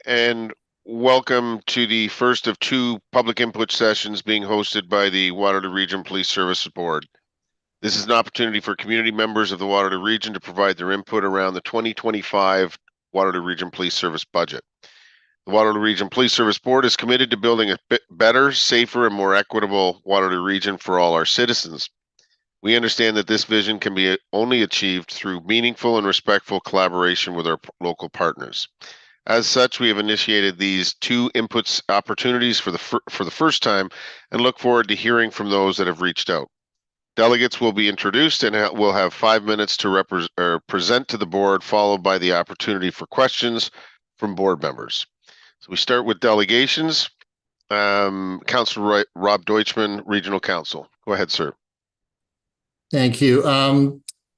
And welcome to the first of two public input sessions being hosted by the Waterloo Region Police Services Board. This is an opportunity for community members of the Waterloo Region to provide their input around the 2025 Waterloo Region Police Service budget. The Waterloo Region Police Service Board is committed to building a better, safer, and more equitable Waterloo Region for all our citizens. We understand that this vision can be only achieved through meaningful and respectful collaboration with our local partners. As such, we have initiated these two inputs opportunities for the first time and look forward to hearing from those that have reached out. Delegates will be introduced and will have 5 minutes to present to the board, followed by the opportunity for questions from board members. So we start with delegations. Councillor Rob Deutschman, Regional Council. Go ahead, sir. Thank you.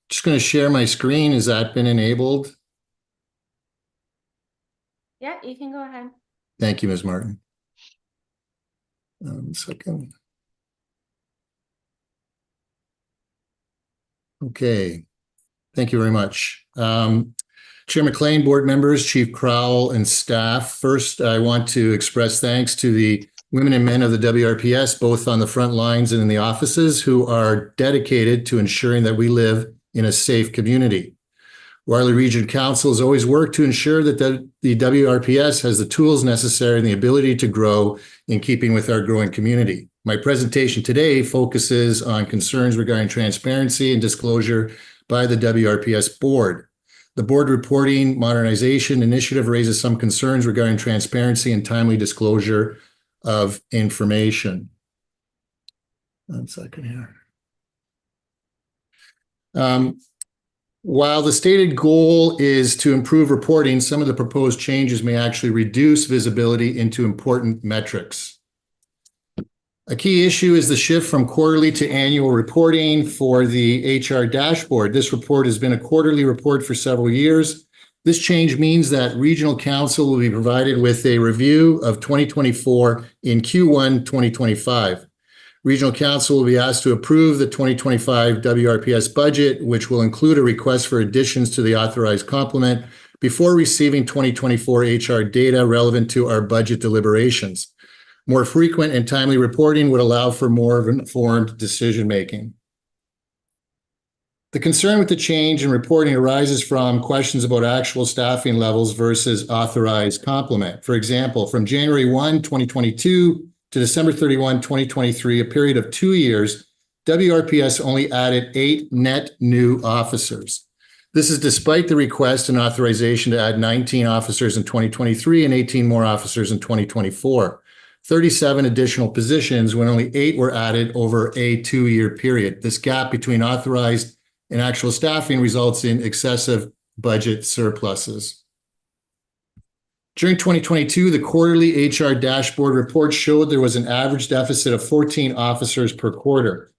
Just going to share my screen. Has that been enabled? Yeah, you can go ahead. Thank you, Ms. Martin. 1 second. Okay. Thank you very much. Chair McLean, board members, Chief Crowell, and staff. First, I want to express thanks to the women and men of the WRPS, both on the front lines and in the offices, who are dedicated to ensuring that we live in a safe community. Waterloo Region Council has always worked to ensure that the WRPS has the tools necessary and the ability to grow in keeping with our growing community. My presentation today focuses on concerns regarding transparency and disclosure by the WRPS board. The board reporting modernization initiative raises some concerns regarding transparency and timely disclosure of information. 1 second here. While the stated goal is to improve reporting, some of the proposed changes may actually reduce visibility into important metrics. A key issue is the shift from quarterly to annual reporting for the HR dashboard. This report has been a quarterly report for several years. This change means that Regional Council will be provided with a review of 2024 in Q1 2025. Regional Council will be asked to approve the 2025 WRPS budget, which will include a request for additions to the authorized complement before receiving 2024 HR data relevant to our budget deliberations. More frequent and timely reporting would allow for more informed decision-making. The concern with the change in reporting arises from questions about actual staffing levels versus authorized complement. For example, from January 1, 2022 to December 31, 2023, a period of 2 years, WRPS only added 8 net new officers. This is despite the request and authorization to add 19 officers in 2023 and 18 more officers in 2024. 37 additional positions when only 8 were added over a 2-year period. This gap between authorized and actual staffing results in excessive budget surpluses. During 2022, the quarterly HR dashboard report showed there was an average deficit of 14 officers per quarter.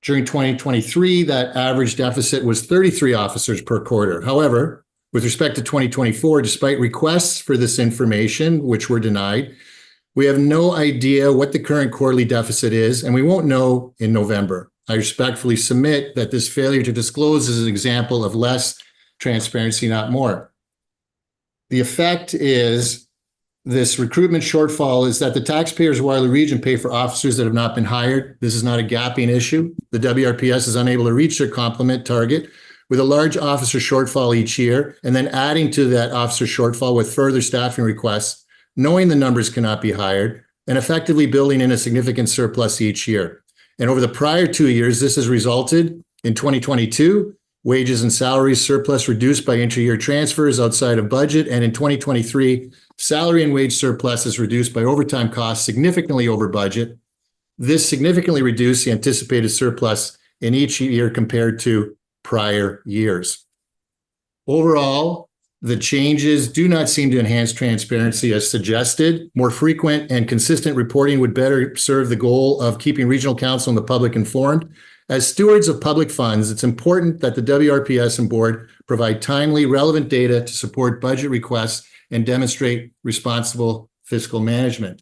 During 2023, that average deficit was 33 officers per quarter. However, with respect to 2024, despite requests for this information, which were denied, we have no idea what the current quarterly deficit is, and we won't know in November. I respectfully submit that this failure to disclose is an example of less transparency, not more. The effect is this recruitment shortfall is that the taxpayers of Waterloo Region pay for officers that have not been hired. This is not a gapping issue. The WRPS is unable to reach their complement target with a large officer shortfall each year, and then adding to that officer shortfall with further staffing requests, knowing the numbers cannot be hired, and effectively building in a significant surplus each year. And over the prior 2 years, this has resulted in 2022, wages and salaries surplus reduced by inter-year transfers outside of budget. And in 2023, salary and wage surplus is reduced by overtime costs significantly over budget. This significantly reduced the anticipated surplus in each year compared to prior years. Overall, the changes do not seem to enhance transparency as suggested. More frequent and consistent reporting would better serve the goal of keeping Regional Council and the public informed. As stewards of public funds, it's important that the WRPS and board provide timely, relevant data to support budget requests and demonstrate responsible fiscal management.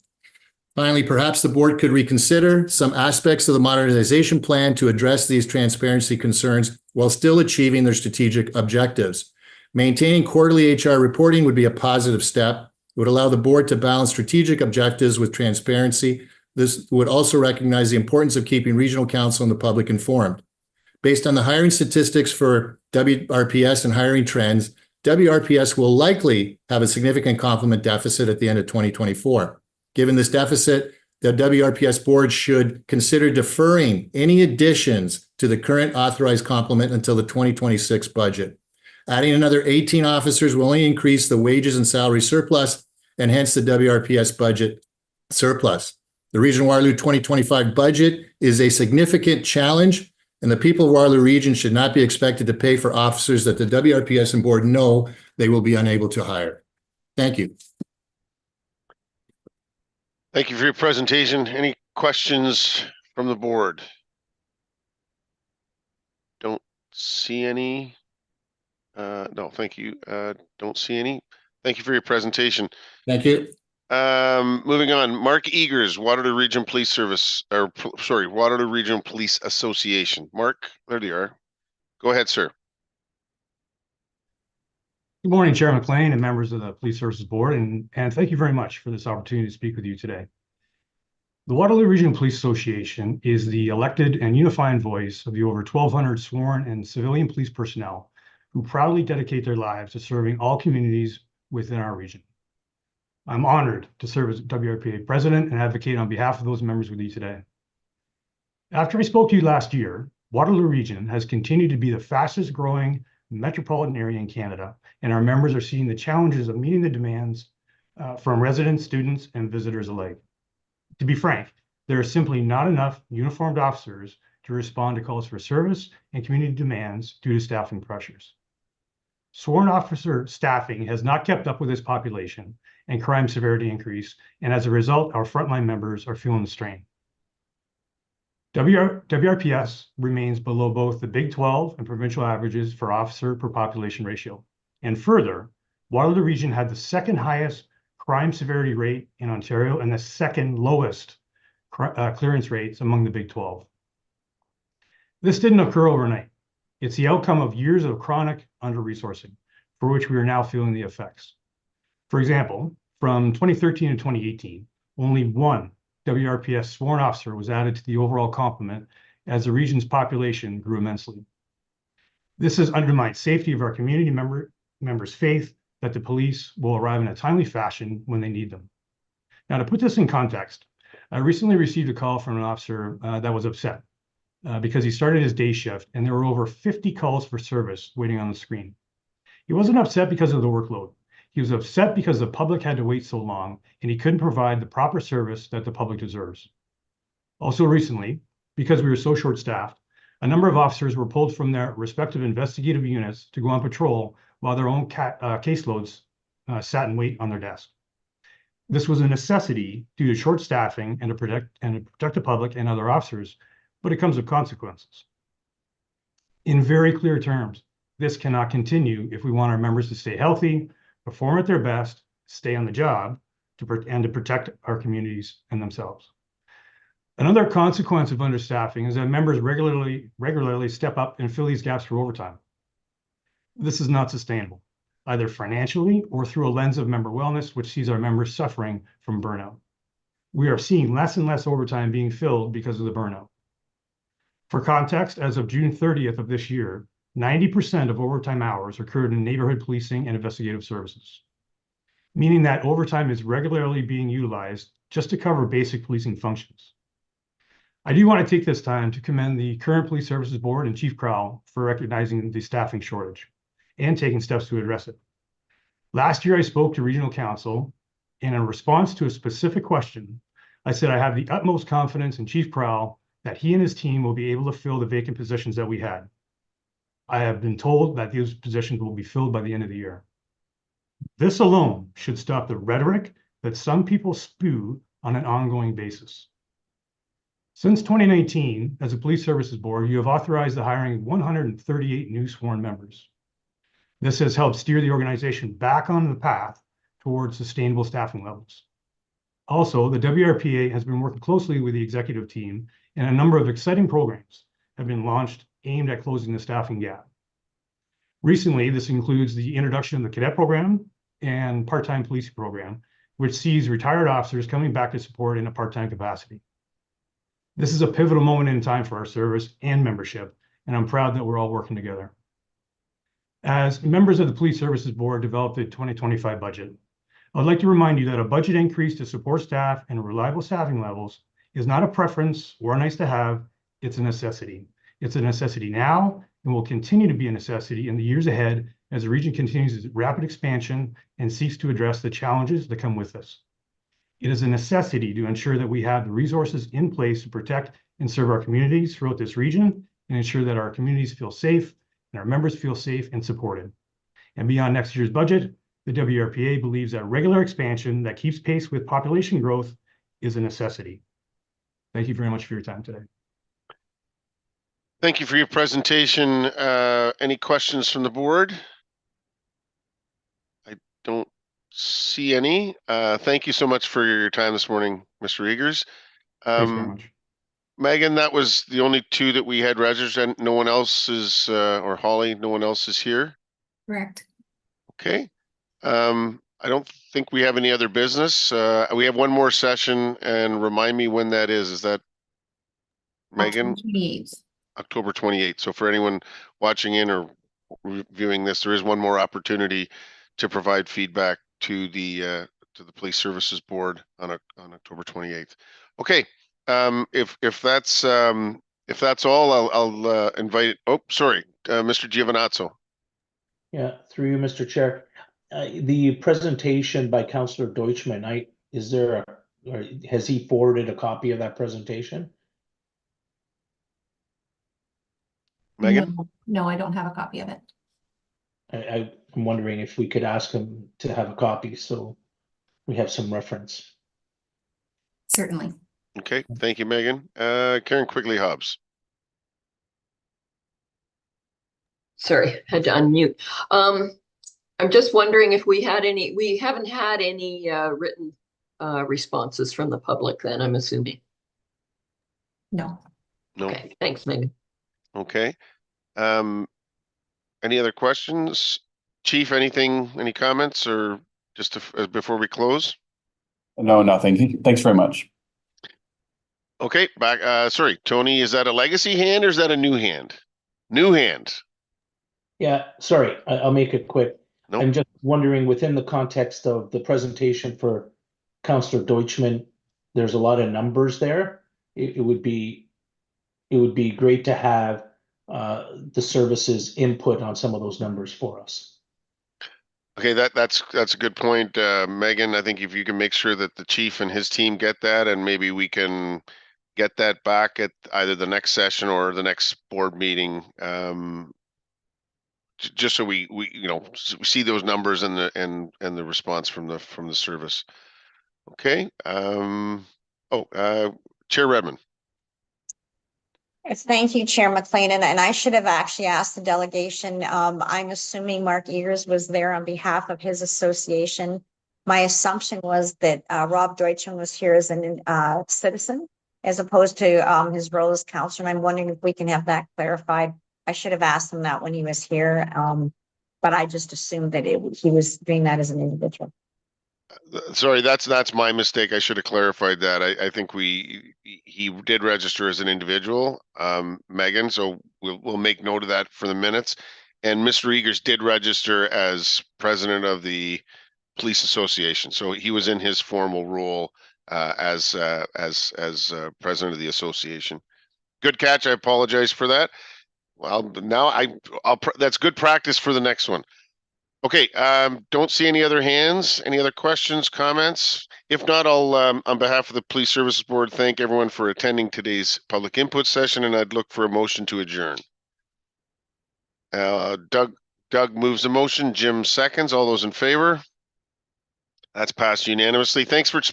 Finally, perhaps the board could reconsider some aspects of the modernization plan to address these transparency concerns while still achieving their strategic objectives. Maintaining quarterly HR reporting would be a positive step. It would allow the board to balance strategic objectives with transparency. This would also recognize the importance of keeping regional council and the public informed. Based on the hiring statistics for WRPS and hiring trends, WRPS will likely have a significant complement deficit at the end of 2024. Given this deficit, the WRPS board should consider deferring any additions to the current authorized complement until the 2026 budget. Adding another 18 officers will only increase the wages and salary surplus and hence the WRPS budget surplus. The Region Waterloo 2025 budget is a significant challenge, and the people of Waterloo Region should not be expected to pay for officers that the WRPS and board know they will be unable to hire. Thank you. Thank you for your presentation. Any questions from the board? Don't see any. No, thank you. Don't see any. Thank you for your presentation. Thank you. Moving on, Mark Eagers, Waterloo Region Police Service, Waterloo Regional Police Association. Mark, there you are. Go ahead, sir. Good morning, Chair McLean and members of the Police Services Board, and thank you very much for this opportunity to speak with you today. The Waterloo Regional Police Association is the elected and unifying voice of the over 1,200 sworn and civilian police personnel who proudly dedicate their lives to serving all communities within our region. I'm honored to serve as WRPA president and advocate on behalf of those members with you today. After I spoke to you last year, Waterloo Region has continued to be the fastest growing metropolitan area in Canada, and our members are seeing the challenges of meeting the demands from residents, students, and visitors alike. To be frank, there are simply not enough uniformed officers to respond to calls for service and community demands due to staffing pressures. Sworn officer staffing has not kept up with this population and crime severity increase, and as a result, our frontline members are feeling the strain. WRPS remains below both the Big 12 and provincial averages for officer per population ratio. And further, Waterloo Region had the second highest crime severity rate in Ontario and the second lowest clearance rates among the Big 12. This didn't occur overnight. It's the outcome of years of chronic under-resourcing, for which we are now feeling the effects. For example, from 2013 to 2018, only one WRPS sworn officer was added to the overall complement as the region's population grew immensely. This has undermined safety of our community members' faith that the police will arrive in a timely fashion when they need them. Now, to put this in context, I recently received a call from an officer that was upset because he started his day shift and there were over 50 calls for service waiting on the screen. He wasn't upset because of the workload. He was upset because the public had to wait so long and he couldn't provide the proper service that the public deserves. Also recently, because we were so short-staffed, a number of officers were pulled from their respective investigative units to go on patrol while their own caseloads sat and wait on their desk. This was a necessity due to short staffing and to protect the public and other officers, but it comes with consequences. In very clear terms, this cannot continue if we want our members to stay healthy, perform at their best, stay on the job, and to protect our communities and themselves. Another consequence of understaffing is that members regularly step up and fill these gaps through overtime. This is not sustainable, either financially or through a lens of member wellness, which sees our members suffering from burnout. We are seeing less and less overtime being filled because of the burnout. For context, as of June 30th of this year, 90% of overtime hours occurred in neighborhood policing and investigative services, meaning that overtime is regularly being utilized just to cover basic policing functions. I do want to take this time to commend the current Police Services Board and Chief Crowell for recognizing the staffing shortage and taking steps to address it. Last year, I spoke to Regional Council, and in response to a specific question, I said I have the utmost confidence in Chief Crowell that he and his team will be able to fill the vacant positions that we had. I have been told that these positions will be filled by the end of the year. This alone should stop the rhetoric that some people spew on an ongoing basis. Since 2019, as a Police Services Board, you have authorized the hiring of 138 new sworn members. This has helped steer the organization back on the path towards sustainable staffing levels. Also, the WRPA has been working closely with the executive team, and a number of exciting programs have been launched aimed at closing the staffing gap. Recently, this includes the introduction of the cadet program and part-time policing program, which sees retired officers coming back to support in a part-time capacity. This is a pivotal moment in time for our service and membership, and I'm proud that we're all working together. As members of the Police Services Board developed the 2025 budget, I'd like to remind you that a budget increase to support staff and reliable staffing levels is not a preference or a nice to have, it's a necessity. It's a necessity now and will continue to be a necessity in the years ahead as the region continues its rapid expansion and seeks to address the challenges that come with this. It is a necessity to ensure that we have the resources in place to protect and serve our communities throughout this region and ensure that our communities feel safe and our members feel safe and supported. And beyond next year's budget, the WRPA believes that regular expansion that keeps pace with population growth is a necessity. Thank you very much for your time today. Thank you for your presentation. Any questions from the board? I don't see any. Thank you so much for your time this morning, Mr. Eagers. Thanks very much. Megan, that was the only two that we had registered, and no one else is, or Holly, no one else is here. Correct. Okay. I don't think we have any other business. We have one more session, and remind me when that is. Is that Megan? 28th. October 28th. So for anyone watching in or viewing this, there is one more opportunity to provide feedback to the Police Services Board on October 28th. Okay. If that's all, I'll invite. Oh, sorry, Mr. Giovinazzo. Yeah, through you, Mr. Chair. The presentation by Councillor Deutschmann, or has he forwarded a copy of that presentation? Megan? No, I don't have a copy of it. I'm wondering if we could ask him to have a copy so we have some reference. Certainly. Okay, thank you, Megan. Karen Quigley Hobbs. Sorry, had to unmute. I'm just wondering if we haven't had any written responses from the public then, I'm assuming. No. No. Okay, thanks, Megan. Okay. Any other questions? Chief, any comments or just before we close? No, nothing. Thanks very much. Okay, back. Sorry, Tony, is that a legacy hand or is that a new hand? New hand. Yeah, sorry, I'll make it quick. Nope. I'm just wondering within the context of the presentation for Councillor Deutschmann, there's a lot of numbers there. It would be great to have the services input on some of those numbers for us. Okay, that's a good point, Megan. I think if you can make sure that the chief and his team get that, and maybe we can get that back at either the next session or the next board meeting, just so we see those numbers and the response from the service. Okay. Chair Redmond. Thank you, Chair McLean. And I should have actually asked the delegation. I'm assuming Mark Eagers was there on behalf of his association. My assumption was that Rob Deutschmann was here as a citizen as opposed to his role as counselor. And I'm wondering if we can have that clarified. I should have asked him that when he was here, but I just assumed that he was doing that as an individual. Sorry, that's my mistake. I should have clarified that. I think he did register as an individual, Megan. So we'll make note of that for the minutes. And Mr. Eagers did register as president of the police association. So he was in his formal role as president of the association. Good catch. I apologize for that. Well, now that's good practice for the next one. Okay, don't see any other hands. Any other questions, comments? If not, I'll, on behalf of the Police Services Board, thank everyone for attending today's public input session, and I'd look for a motion to adjourn. Doug moves the motion. Jim seconds. All those in favor? That's passed unanimously. Thanks for